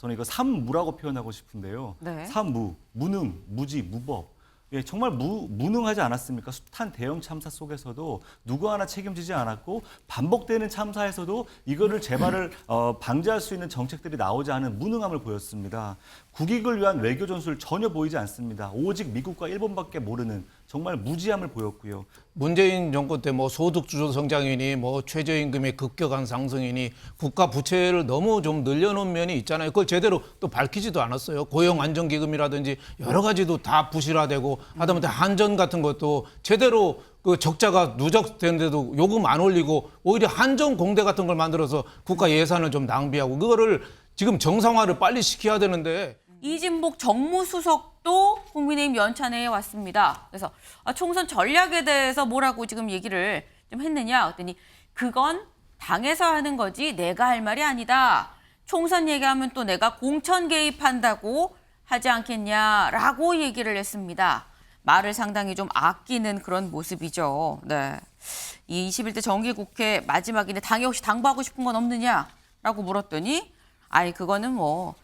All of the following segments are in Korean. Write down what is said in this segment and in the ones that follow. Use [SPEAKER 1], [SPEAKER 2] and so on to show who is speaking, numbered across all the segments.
[SPEAKER 1] 저는 이거 삼무라고 표현하고 싶은데요.
[SPEAKER 2] 네.
[SPEAKER 1] 삼무, 무능, 무지, 무법. 예, 정말 무능하지 않았습니까? 숱한 대형 참사 속에서도 누구 하나 책임지지 않았고 반복되는 참사에서도 이거를 재발을 방지할 수 있는 정책들이 나오지 않은 무능함을 보였습니다. 국익을 위한 외교 전술 전혀 보이지 않습니다. 오직 미국과 일본밖에 모르는 정말 무지함을 보였고요.
[SPEAKER 3] 문재인 정권 때 뭐 소득 주도 성장이니 뭐 최저임금의 급격한 상승이니 국가 부채를 너무 좀 늘려놓은 면이 있잖아요. 그걸 제대로 또 밝히지도 않았어요. 고용 안정기금이라든지 여러 가지도 다 부실화되고 하다못해 한전 같은 것도 제대로 그 적자가 누적되는데도 요금 안 올리고 오히려 한전 공대 같은 걸 만들어서 국가 예산을 좀 낭비하고 그거를 지금 정상화를 빨리 시켜야 되는데.
[SPEAKER 2] 이진복 정무수석도 국민의힘 연찬회에 왔습니다. 그래서 총선 전략에 대해서 뭐라고 지금 얘기를 좀 했느냐 그랬더니 그건 당에서 하는 거지 내가 할 말이 아니다. 총선 얘기하면 또 내가 공천 개입한다고 하지 않겠냐라고 얘기를 했습니다. 말을 상당히 좀 아끼는 그런 모습이죠. 네. 이 21대 정기국회 마지막인데 당에 혹시 당부하고 싶은 건 없느냐라고 물었더니 아니 그거는 뭐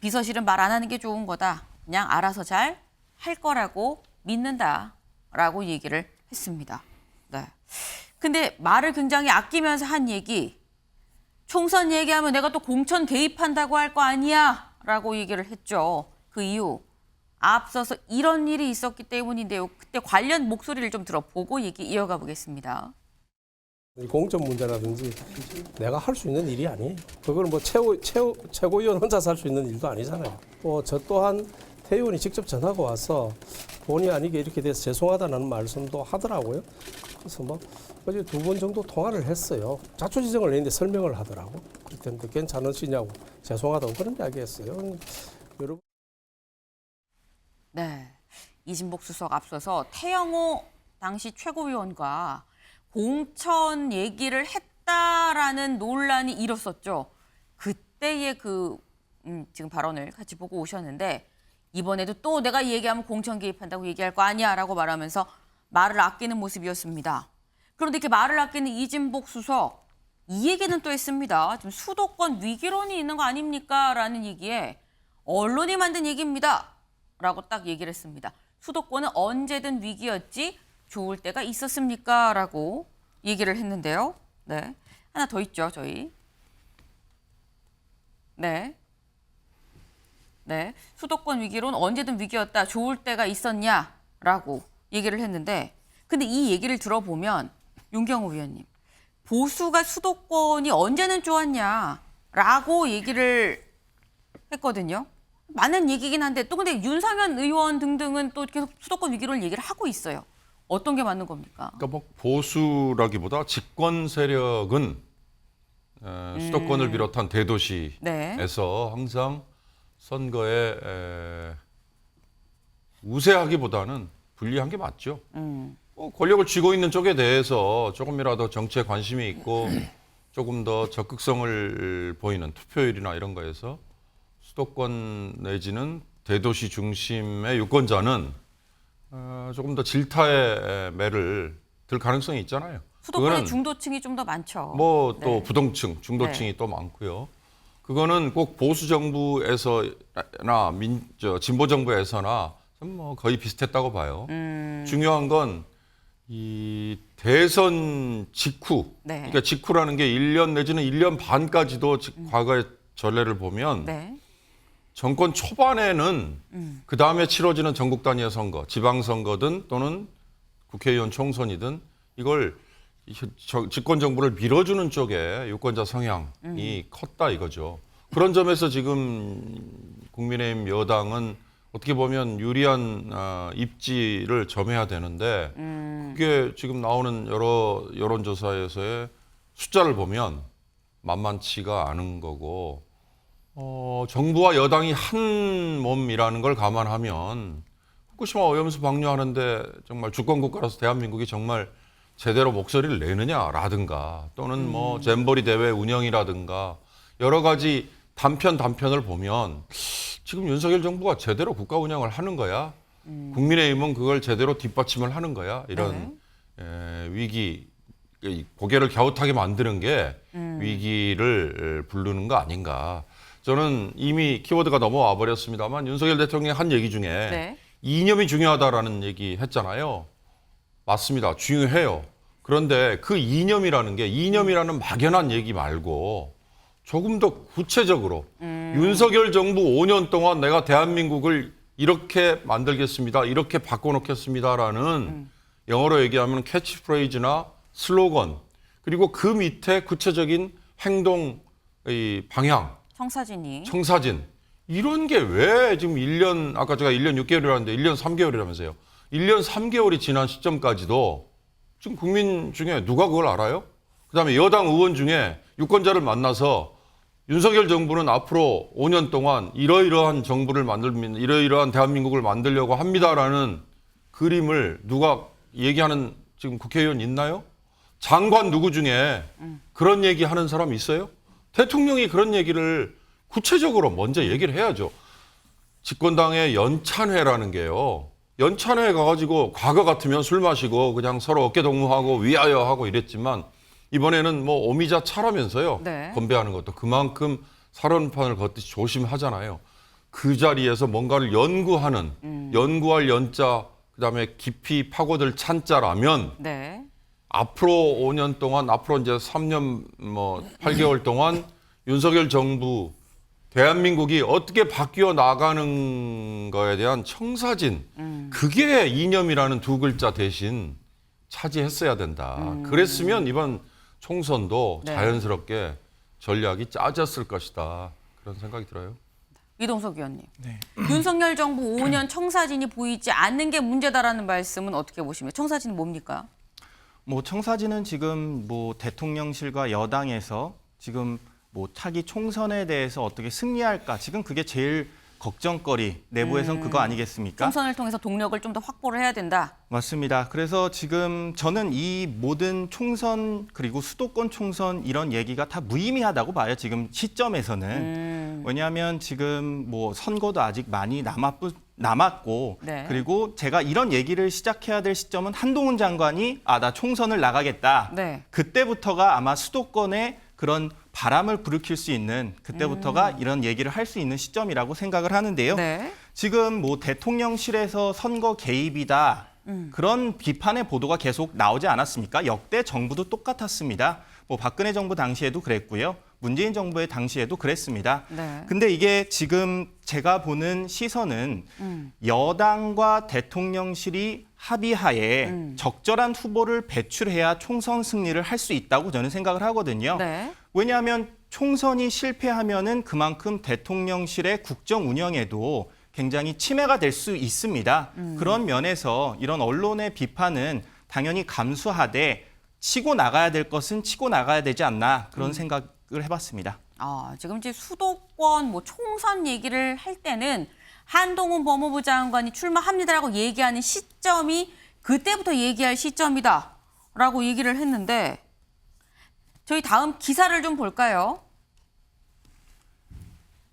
[SPEAKER 2] 비서실은 말 안 하는 게 좋은 거다. 그냥 알아서 잘 할 거라고 믿는다라고 얘기를 했습니다. 네. 근데 말을 굉장히 아끼면서 한 얘기. 총선 얘기하면 내가 또 공천 개입한다고 할 거 아니야 라고 얘기를 했죠. 그 이유. 앞서서 이런 일이 있었기 때문인데요. 그때 관련 목소리를 좀 들어보고 얘기 이어가 보겠습니다.
[SPEAKER 4] 공천 문제라든지 내가 할 수 있는 일이 아니에요. 그거는 뭐 최고위원 혼자서 할 수 있는 일도 아니잖아요. 저 또한 태 의원이 직접 전화가 와서 본의 아니게 이렇게 돼서 죄송하다는 말씀도 하더라고요. 그래서 뭐 어제 2번 정도 통화를 했어요. 자초지정을 했는데 설명을 하더라고. 그랬는데 괜찮으시냐고 죄송하다고 그런 이야기 했어요. 여러분.
[SPEAKER 2] 네. 이진복 수석 앞서서 태영호 당시 최고위원과 공천 얘기를 했다라는 논란이 일었었죠. 그때의 지금 발언을 같이 보고 오셨는데 이번에도 또 내가 얘기하면 공천 개입한다고 얘기할 거 아니야 라고 말하면서 말을 아끼는 모습이었습니다. 그런데 이렇게 말을 아끼는 이진복 수석 이 얘기는 또 했습니다. 지금 수도권 위기론이 있는 거 아닙니까? 라는 얘기에 언론이 만든 얘기입니다. 라고 딱 얘기를 했습니다. 수도권은 언제든 위기였지 좋을 때가 있었습니까? 라고 얘기를 했는데요. 네. 하나 더 있죠, 저희. 네. 네. 수도권 위기론 언제든 위기였다. 좋을 때가 있었냐? 라고 얘기를 했는데 근데 이 얘기를 들어보면 윤경호 위원님 보수가 수도권이 언제는 좋았냐? 라고 얘기를 했거든요. 많은 얘기긴 한데 또 근데 윤상현 의원 등등은 또 계속 수도권 위기론 얘기를 하고 있어요. 어떤 게 맞는 겁니까?
[SPEAKER 5] 그러니까 뭐 보수라기보다 집권 세력은 수도권을 비롯한 대도시에서
[SPEAKER 2] 네.
[SPEAKER 5] 항상 선거에 우세하기보다는 불리한 게 맞죠. 권력을 쥐고 있는 쪽에 대해서 조금이라도 정치에 관심이 있고 조금 더 적극성을 보이는 투표율이나 이런 거에서 수도권 내지는 대도시 중심의 유권자는 조금 더 질타의 매를 들 가능성이 있잖아요.
[SPEAKER 2] 수도권의 중도층이 좀 더 많죠.
[SPEAKER 5] 뭐 또
[SPEAKER 2] 네.
[SPEAKER 5] 부동층, 중도층이
[SPEAKER 2] 네.
[SPEAKER 5] 또 많고요. 그거는 꼭 보수 정부에서나 진보 정부에서나 뭐 거의 비슷했다고 봐요. 중요한 건 이 대선 직후,
[SPEAKER 2] 네.
[SPEAKER 5] 그러니까 직후라는 게 1년 내지는 1년 반까지도 과거의 전례를 보면
[SPEAKER 2] 네.
[SPEAKER 5] 정권 초반에는 그 다음에 치러지는 전국 단위의 선거, 지방선거든 또는 국회의원 총선이든 이걸 집권 정부를 밀어주는 쪽에 유권자 성향이 컸다 이거죠. 그런 점에서 지금 국민의힘 여당은 어떻게 보면 유리한 입지를 점해야 되는데 그게 지금 나오는 여러 여론조사에서의 숫자를 보면 만만치가 않은 거고 정부와 여당이 한 몸이라는 걸 감안하면 후쿠시마 오염수 방류하는데 정말 주권국가로서 대한민국이 정말 제대로 목소리를 내느냐라든가 또는 뭐 잼버리 대회 운영이라든가 여러 가지 단편을 보면 지금 윤석열 정부가 제대로 국가 운영을 하는 거야? 국민의힘은 그걸 제대로 뒷받침을 하는 거야? 이런 위기, 고개를 갸웃하게 만드는 게 위기를 부르는 거 아닌가. 저는 이미 키워드가 넘어와 버렸습니다만 윤석열 대통령이 한 얘기 중에
[SPEAKER 2] 네.
[SPEAKER 5] 이념이 중요하다라는 얘기 했잖아요. 맞습니다. 중요해요. 그런데 그 이념이라는 막연한 얘기 말고 조금 더 구체적으로 윤석열 정부 5년 동안 내가 대한민국을 이렇게 만들겠습니다. 이렇게 바꿔놓겠습니다라는 영어로 얘기하면 캐치프레이즈나 슬로건 그리고 그 밑에 구체적인 행동 의 방향, 청사진 이런 게 왜 지금 1년 아까 제가 1년 6개월이라는데 1년 3개월이라면서요. 1년 3개월이 지난 시점까지도 지금 국민 중에 누가 그걸 알아요? 그다음에 여당 의원 중에 유권자를 만나서 윤석열 정부는 앞으로 5년 동안 이러이러한 정부를 만들면 이러이러한 대한민국을 만들려고 합니다라는 그림을 누가 얘기하는 지금 국회의원 있나요? 장관 누구 중에 그런 얘기 하는 사람 있어요? 대통령이 그런 얘기를 구체적으로 먼저 얘기를 해야죠. 집권당의 연찬회라는 게요. 연찬회 가가지고 과거 같으면 술 마시고 그냥 서로 어깨동무하고 위하여 하고 이랬지만 이번에는 뭐 오미자 차라면서요.
[SPEAKER 2] 네.
[SPEAKER 5] 건배하는 것도 그만큼 살원판을 걷듯이 조심하잖아요. 그 자리에서 뭔가를 연구하는 연구할 연자 그다음에 깊이 파고들 찬자라면
[SPEAKER 2] 네.
[SPEAKER 5] 앞으로 5년 동안 앞으로 이제 3년 8개월 동안 윤석열 정부 대한민국이 어떻게 바뀌어 나가는 거에 대한 청사진 그게 이념이라는 두 글자 대신 차지했어야 된다. 그랬으면 이번 총선도
[SPEAKER 2] 네.
[SPEAKER 5] 자연스럽게 전략이 짜졌을 것이다. 그런 생각이 들어요.
[SPEAKER 2] 이동석 의원님. 윤석열 정부 5년 청사진이 보이지 않는 게 문제다라는 말씀은 어떻게 보십니까? 청사진은 뭡니까?
[SPEAKER 6] 뭐 청사진은 지금 뭐 대통령실과 여당에서 지금 뭐 차기 총선에 대해서 어떻게 승리할까 지금 그게 제일 걱정거리 내부에선 그거 아니겠습니까?
[SPEAKER 2] 총선을 통해서 동력을 좀 더 확보를 해야 된다.
[SPEAKER 6] 맞습니다. 그래서 지금 저는 이 모든 총선 그리고 수도권 총선 이런 얘기가 다 무의미하다고 봐요. 지금 시점에서는. 왜냐하면 지금 뭐 선거도 아직 많이 남았고
[SPEAKER 2] 네.
[SPEAKER 6] 그리고 제가 이런 얘기를 시작해야 될 시점은 한동훈 장관이 나 총선을 나가겠다.
[SPEAKER 2] 네.
[SPEAKER 6] 그때부터가 아마 수도권에 그런 바람을 불이킬 수 있는 그때부터가 이런 얘기를 할 수 있는 시점이라고 생각을 하는데요.
[SPEAKER 2] 네.
[SPEAKER 6] 지금 뭐 대통령실에서 선거 개입이다. 그런 비판의 보도가 계속 나오지 않았습니까? 역대 정부도 똑같았습니다. 뭐 박근혜 정부 당시에도 그랬고요. 문재인 정부의 당시에도 그랬습니다.
[SPEAKER 2] 네.
[SPEAKER 6] 근데 이게 지금 제가 보는 시선은 여당과 대통령실이 합의하에 적절한 후보를 배출해야 총선 승리를 할 수 있다고 저는 생각을 하거든요.
[SPEAKER 2] 네.
[SPEAKER 6] 왜냐하면 총선이 실패하면은 그만큼 대통령실의 국정 운영에도 굉장히 침해가 될 수 있습니다. 그런 면에서 이런 언론의 비판은 당연히 감수하되 치고 나가야 될 것은 치고 나가야 되지 않나 그런 생각을 해봤습니다.
[SPEAKER 2] 지금 이제 수도권 뭐 총선 얘기를 할 때는 한동훈 법무부 장관이 출마합니다라고 얘기하는 시점이 그때부터 얘기할 시점이다라고 얘기를 했는데 저희 다음 기사를 좀 볼까요?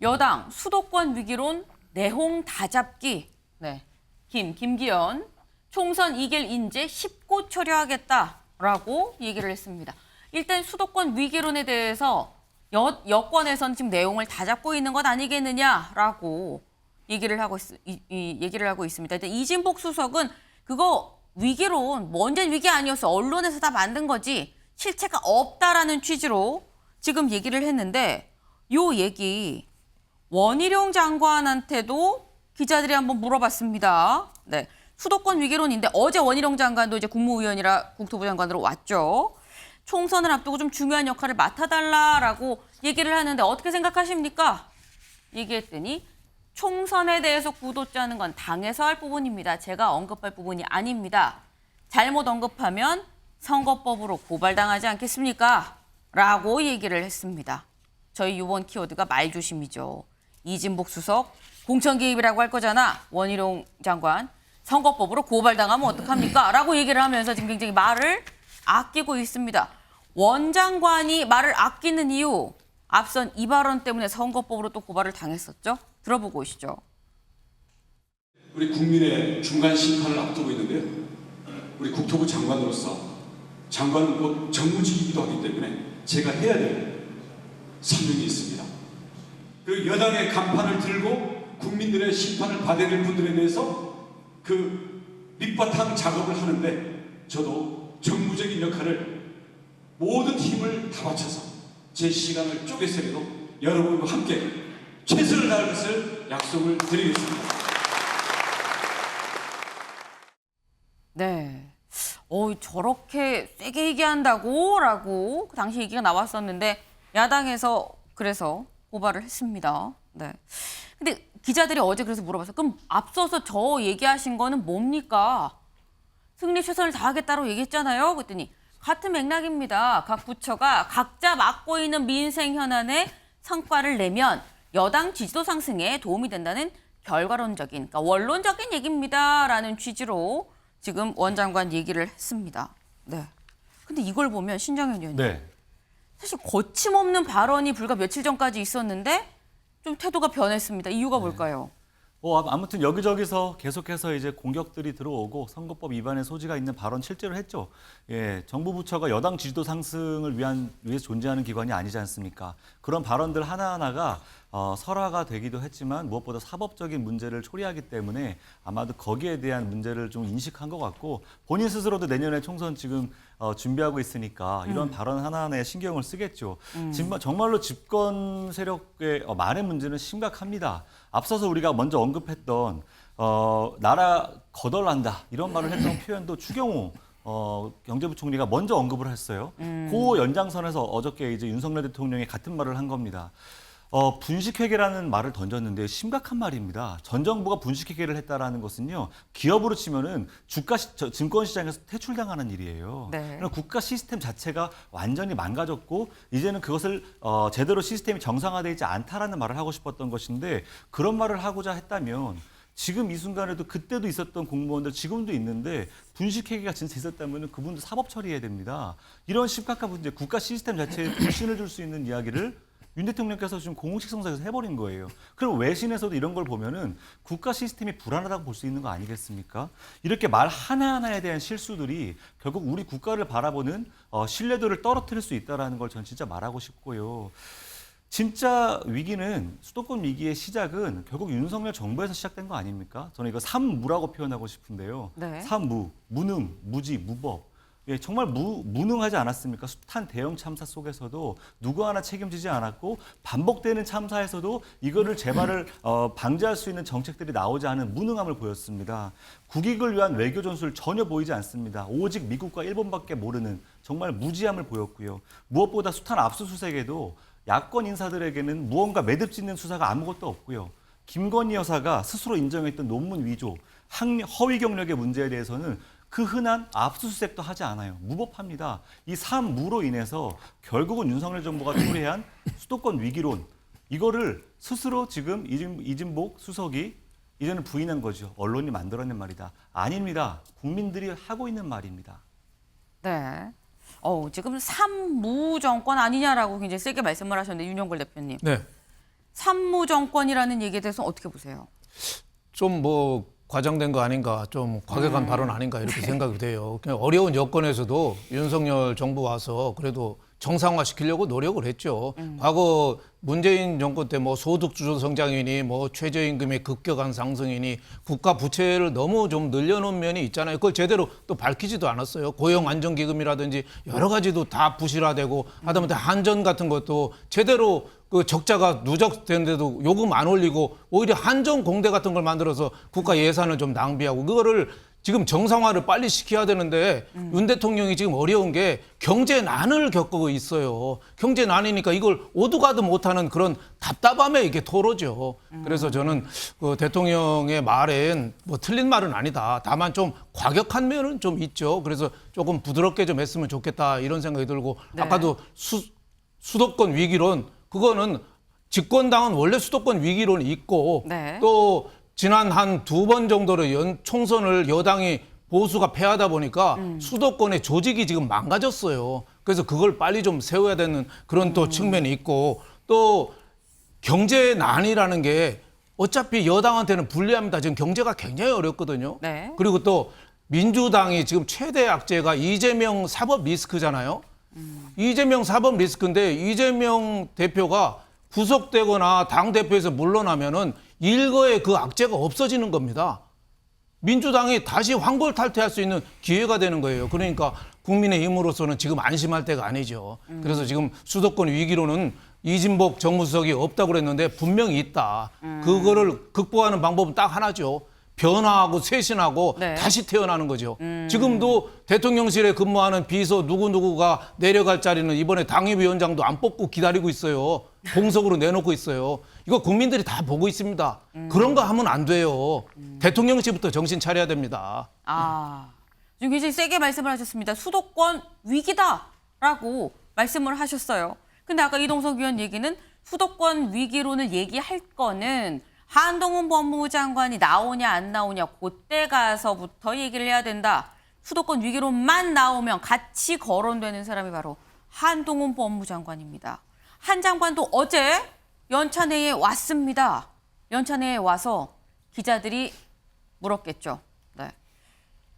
[SPEAKER 2] 여당 수도권 위기론 내홍 다잡기. 네. 김기현 총선 이길 인재 쉽고 처리하겠다라고 얘기를 했습니다. 일단 수도권 위기론에 대해서 여권에서는 지금 내용을 다 잡고 있는 것 아니겠느냐라고 얘기를 하고 있습니다. 일단 이진복 수석은 그거 위기론 완전 위기 아니었어. 언론에서 다 만든 거지. 실체가 없다라는 취지로 지금 얘기를 했는데 요 얘기 원희룡 장관한테도 기자들이 한번 물어봤습니다. 네. 수도권 위기론인데 어제 원희룡 장관도 이제 국무위원이라 국토부 장관으로 왔죠. 총선을 앞두고 좀 중요한 역할을 맡아달라라고 얘기를 하는데 어떻게 생각하십니까? 얘기했더니 총선에 대해서 구도 짜는 건 당에서 할 부분입니다. 제가 언급할 부분이 아닙니다. 잘못 언급하면 선거법으로 고발당하지 않겠습니까? 라고 얘기를 했습니다. 저희 이번 키워드가 말조심이죠. 이진복 수석 공천 개입이라고 할 거잖아. 원희룡 장관 선거법으로 고발당하면 어떡합니까? 라고 얘기를 하면서 지금 굉장히 말을 아끼고 있습니다. 원 장관이 말을 아끼는 이유 앞선 이 발언 때문에 선거법으로 또 고발을 당했었죠. 들어보고 오시죠.
[SPEAKER 7] 우리 국민의 중간 심판을 앞두고 있는데요. 우리 국토부 장관으로서 장관은 곧 정무직이기도 하기 때문에 제가 해야 될 사명이 있습니다. 그리고 여당의 간판을 들고 국민들의 심판을 받아야 될 분들에 대해서 그 밑바탕 작업을 하는데 저도 정무적인 역할을 모든 힘을 다 바쳐서 제 시간을 쪼개서라도 여러분과 함께 최선을 다할 것을 약속을 드리겠습니다.
[SPEAKER 2] 네. 저렇게 세게 얘기한다고? 라고 그 당시 얘기가 나왔었는데 야당에서 그래서 고발을 했습니다. 네. 근데 기자들이 어제 그래서 물어봤어요. 그럼 앞서서 저 얘기하신 거는 뭡니까? 승리 최선을 다하겠다고 얘기했잖아요. 그랬더니 같은 맥락입니다. 각 부처가 각자 맡고 있는 민생 현안에 성과를 내면 여당 지지도 상승에 도움이 된다는 결과론적인, 그러니까 원론적인 얘기입니다라는 취지로 지금 원장관 얘기를 했습니다. 네. 근데 이걸 보면 신정현 의원님,
[SPEAKER 1] 네.
[SPEAKER 2] 사실 거침없는 발언이 불과 며칠 전까지 있었는데 좀 태도가 변했습니다. 이유가 뭘까요?
[SPEAKER 1] 아무튼 여기저기서 계속해서 이제 공격들이 들어오고 선거법 위반의 소지가 있는 발언 실제로 했죠. 예, 정부 부처가 여당 지지도 상승을 위해서 존재하는 기관이 아니지 않습니까? 그런 발언들 하나하나가 설화가 되기도 했지만 무엇보다 사법적인 문제를 초래하기 때문에 아마도 거기에 대한 문제를 좀 인식한 것 같고 본인 스스로도 내년에 총선 지금 준비하고 있으니까 이런 발언 하나하나에 신경을 쓰겠죠. 정말로 집권 세력의 많은 문제는 심각합니다. 앞서서 우리가 먼저 언급했던 나라 거덜난다 이런 말을 했던 표현도 추경호 경제부총리가 먼저 언급을 했어요. 그 연장선에서 어저께 이제 윤석열 대통령이 같은 말을 한 겁니다. 분식회계라는 말을 던졌는데 심각한 말입니다. 전 정부가 분식회계를 했다라는 것은요, 기업으로 치면은 증권 시장에서 퇴출당하는 일이에요.
[SPEAKER 2] 네.
[SPEAKER 1] 그럼 국가 시스템 자체가 완전히 망가졌고 이제는 그것을 제대로 시스템이 정상화되어 있지 않다라는 말을 하고 싶었던 것인데 그런 말을 하고자 했다면 지금 이 순간에도 그때도 있었던 공무원들 지금도 있는데 분식회계가 진짜 있었다면 그분들 사법 처리해야 됩니다. 이런 심각한 문제, 국가 시스템 자체에 불신을 줄 수 있는 이야기를 윤 대통령께서 지금 공식 성사에서 해버린 거예요. 그럼 외신에서도 이런 걸 보면은 국가 시스템이 불안하다고 볼 수 있는 거 아니겠습니까? 이렇게 말 하나하나에 대한 실수들이 결국 우리 국가를 바라보는 신뢰도를 떨어뜨릴 수 있다는 걸 저는 진짜 말하고 싶고요. 진짜 위기는 수도권 위기의 시작은 결국 윤석열 정부에서 시작된 거 아닙니까? 저는 이거 삼무라고 표현하고 싶은데요.
[SPEAKER 2] 네.
[SPEAKER 1] 삼무, 무능, 무지, 무법. 예, 정말 무능하지 않았습니까? 숱한 대형 참사 속에서도 누구 하나 책임지지 않았고 반복되는 참사에서도 이거를 재발을 방지할 수 있는 정책들이 나오지 않은 무능함을 보였습니다. 국익을 위한 외교 전술 전혀 보이지 않습니다. 오직 미국과 일본밖에 모르는 정말 무지함을 보였고요. 무엇보다 숱한 압수수색에도 야권 인사들에게는 무언가 매듭짓는 수사가 아무것도 없고요. 김건희 여사가 스스로 인정했던 논문 위조, 허위 경력의 문제에 대해서는 그 흔한 압수수색도 하지 않아요. 무법합니다. 이 삼무로 인해서 결국은 윤석열 정부가 초래한 수도권 위기론, 이거를 스스로 지금 이진복 수석이 이제는 부인한 거죠. 언론이 만들어낸 말이다. 아닙니다. 국민들이 하고 있는 말입니다.
[SPEAKER 2] 네. 지금 삼무 정권 아니냐라고 굉장히 세게 말씀을 하셨는데 윤영걸 대표님.
[SPEAKER 3] 네.
[SPEAKER 2] 삼무 정권이라는 얘기에 대해서 어떻게 보세요?
[SPEAKER 3] 좀 과장된 거 아닌가, 좀 과격한 발언 아닌가 이렇게 생각이 돼요. 그냥 어려운 여건에서도 윤석열 정부 와서 그래도 정상화시키려고 노력을 했죠. 과거 문재인 정권 때 소득 주도 성장이니 최저임금의 급격한 상승이니 국가 부채를 너무 좀 늘려놓은 면이 있잖아요. 그걸 제대로 또 밝히지도 않았어요. 고용 안정기금이라든지 여러 가지도 다 부실화되고 하다못해 한전 같은 것도 제대로 그 적자가 누적되는데도 요금 안 올리고 오히려 한전 공대 같은 걸 만들어서 국가 예산을 좀 낭비하고 그거를 지금 정상화를 빨리 시켜야 되는데 윤 대통령이 지금 어려운 게 경제난을 겪고 있어요. 경제난이니까 이걸 오도 가도 못하는 그런 답답함에 이게 토로죠. 그래서 저는 그 대통령의 말엔 틀린 말은 아니다. 다만 좀 과격한 면은 좀 있죠. 그래서 조금 부드럽게 좀 했으면 좋겠다 이런 생각이 들고
[SPEAKER 2] 네.
[SPEAKER 3] 아까도 수도권 위기론 그거는 집권당은 원래 수도권 위기론이 있고
[SPEAKER 2] 네.
[SPEAKER 3] 또 지난 한 2번 정도로 총선을 여당이 보수가 패하다 보니까 수도권의 조직이 지금 망가졌어요. 그래서 그걸 빨리 좀 세워야 되는 그런 또 측면이 있고 또 경제난이라는 게 어차피 여당한테는 불리합니다. 지금 경제가 굉장히 어렵거든요.
[SPEAKER 2] 네.
[SPEAKER 3] 그리고 또 민주당이 지금 최대 악재가 이재명 사법 리스크잖아요. 이재명 사법 리스크인데 이재명 대표가 구속되거나 당대표에서 물러나면은 일거의 그 악재가 없어지는 겁니다. 민주당이 다시 황골탈퇴할 수 있는 기회가 되는 거예요. 그러니까 국민의힘으로서는 지금 안심할 때가 아니죠. 그래서 지금 수도권 위기로는 이진복 정무수석이 없다고 그랬는데 분명히 있다. 그거를 극복하는 방법은 딱 하나죠. 변화하고 쇄신하고
[SPEAKER 2] 네.
[SPEAKER 3] 다시 태어나는 거죠. 지금도 대통령실에 근무하는 비서 누구누구가 내려갈 자리는 이번에 당협위원장도 안 뽑고 기다리고 있어요. 공석으로 내놓고 있어요. 이거 국민들이 다 보고 있습니다. 그런 거 하면 안 돼요. 대통령실부터 정신 차려야 됩니다.
[SPEAKER 2] 지금 굉장히 세게 말씀을 하셨습니다. 수도권 위기다라고 말씀을 하셨어요. 근데 아까 이동석 의원 얘기는 수도권 위기론을 얘기할 거는 한동훈 법무부 장관이 나오냐 안 나오냐 그때 가서부터 얘기를 해야 된다. 수도권 위기론만 나오면 같이 거론되는 사람이 바로 한동훈 법무부 장관입니다. 한 장관도 어제 연찬회에 왔습니다. 연찬회에 와서 기자들이 물었겠죠. 네.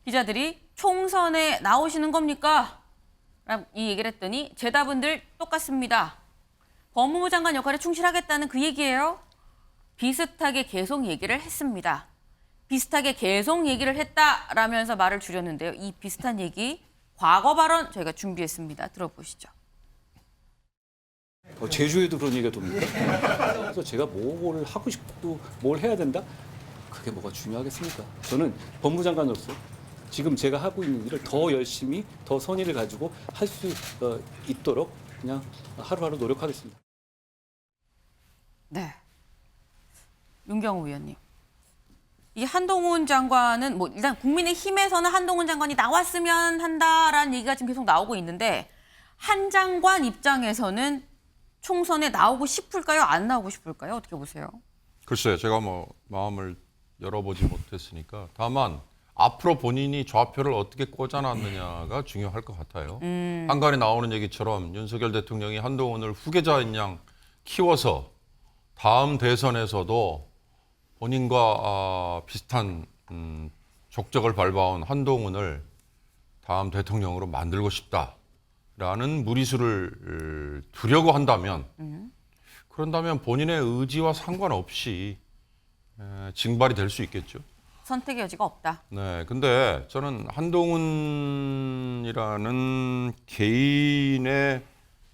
[SPEAKER 2] 기자들이 총선에 나오시는 겁니까? 이 얘기를 했더니 제 답은 늘 똑같습니다. 법무부 장관 역할에 충실하겠다는 그 얘기예요. 비슷하게 계속 얘기를 했습니다. 비슷하게 계속 얘기를 했다라면서 말을 줄였는데요. 이 비슷한 얘기, 과거 발언 저희가 준비했습니다. 들어보시죠.
[SPEAKER 8] 제주에도 그런 얘기가 돕니까? 그래서 제가 뭘 하고 싶고 뭘 해야 된다? 그게 뭐가 중요하겠습니까? 저는 법무장관으로서 지금 제가 하고 있는 일을 더 열심히, 더 선의를 가지고 할 수 있도록 그냥 하루하루 노력하겠습니다.
[SPEAKER 2] 네. 윤경호 의원님. 이 한동훈 장관은 뭐 일단 국민의힘에서는 한동훈 장관이 나왔으면 한다라는 얘기가 지금 계속 나오고 있는데 한 장관 입장에서는 총선에 나오고 싶을까요? 안 나오고 싶을까요? 어떻게 보세요?
[SPEAKER 5] 글쎄요, 제가 뭐 마음을 열어보지 못했으니까 다만 앞으로 본인이 좌표를 어떻게 꽂아놨느냐가 중요할 것 같아요. 한간에 나오는 얘기처럼 윤석열 대통령이 한동훈을 후계자인 양 키워서 다음 대선에서도 본인과 비슷한 족적을 밟아온 한동훈을 다음 대통령으로 만들고 싶다라는 무리수를 두려고 한다면 그런다면 본인의 의지와 상관없이 징발이 될 수 있겠죠.
[SPEAKER 2] 선택의 여지가 없다.
[SPEAKER 5] 네, 근데 저는 한동훈이라는 개인의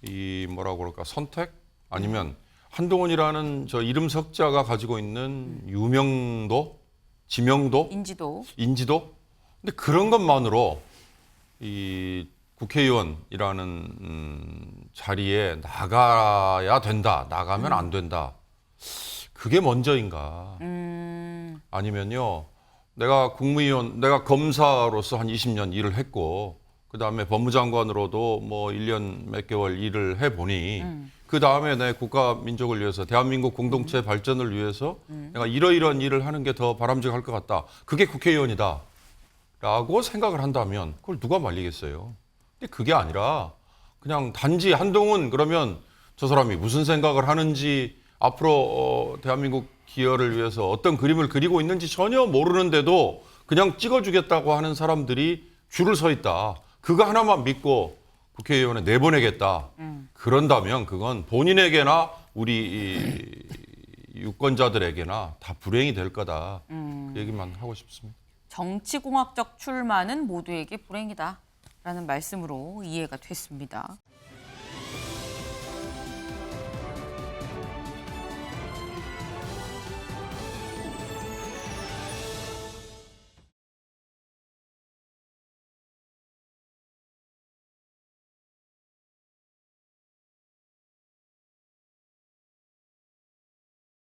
[SPEAKER 5] 이 뭐라고 그럴까 선택 아니면 한동훈이라는 저 이름 석자가 가지고 있는 유명도, 지명도,
[SPEAKER 2] 인지도.
[SPEAKER 5] 근데 그런 것만으로 이 국회의원이라는 자리에 나가야 된다, 나가면 안 된다. 그게 먼저인가? 아니면요, 내가 국무위원, 내가 검사로서 한 20년 일을 했고, 그 다음에 법무장관으로도 뭐 1년 몇 개월 일을 해보니, 그 다음에 내 국가 민족을 위해서, 대한민국 공동체 발전을 위해서 내가 이러이러한 일을 하는 게 더 바람직할 것 같다. 그게 국회의원이다. 라고 생각을 한다면 그걸 누가 말리겠어요. 근데 그게 아니라 그냥 단지 한동훈 그러면 저 사람이 무슨 생각을 하는지 앞으로 대한민국 기여를 위해서 어떤 그림을 그리고 있는지 전혀 모르는데도 그냥 찍어주겠다고 하는 사람들이 줄을 서 있다. 그거 하나만 믿고 국회의원에 내보내겠다. 그런다면 그건 본인에게나 우리 유권자들에게나 다 불행이 될 거다. 그 얘기만 하고 싶습니다.
[SPEAKER 2] 정치공학적 출마는 모두에게 불행이다라는 말씀으로 이해가 됐습니다.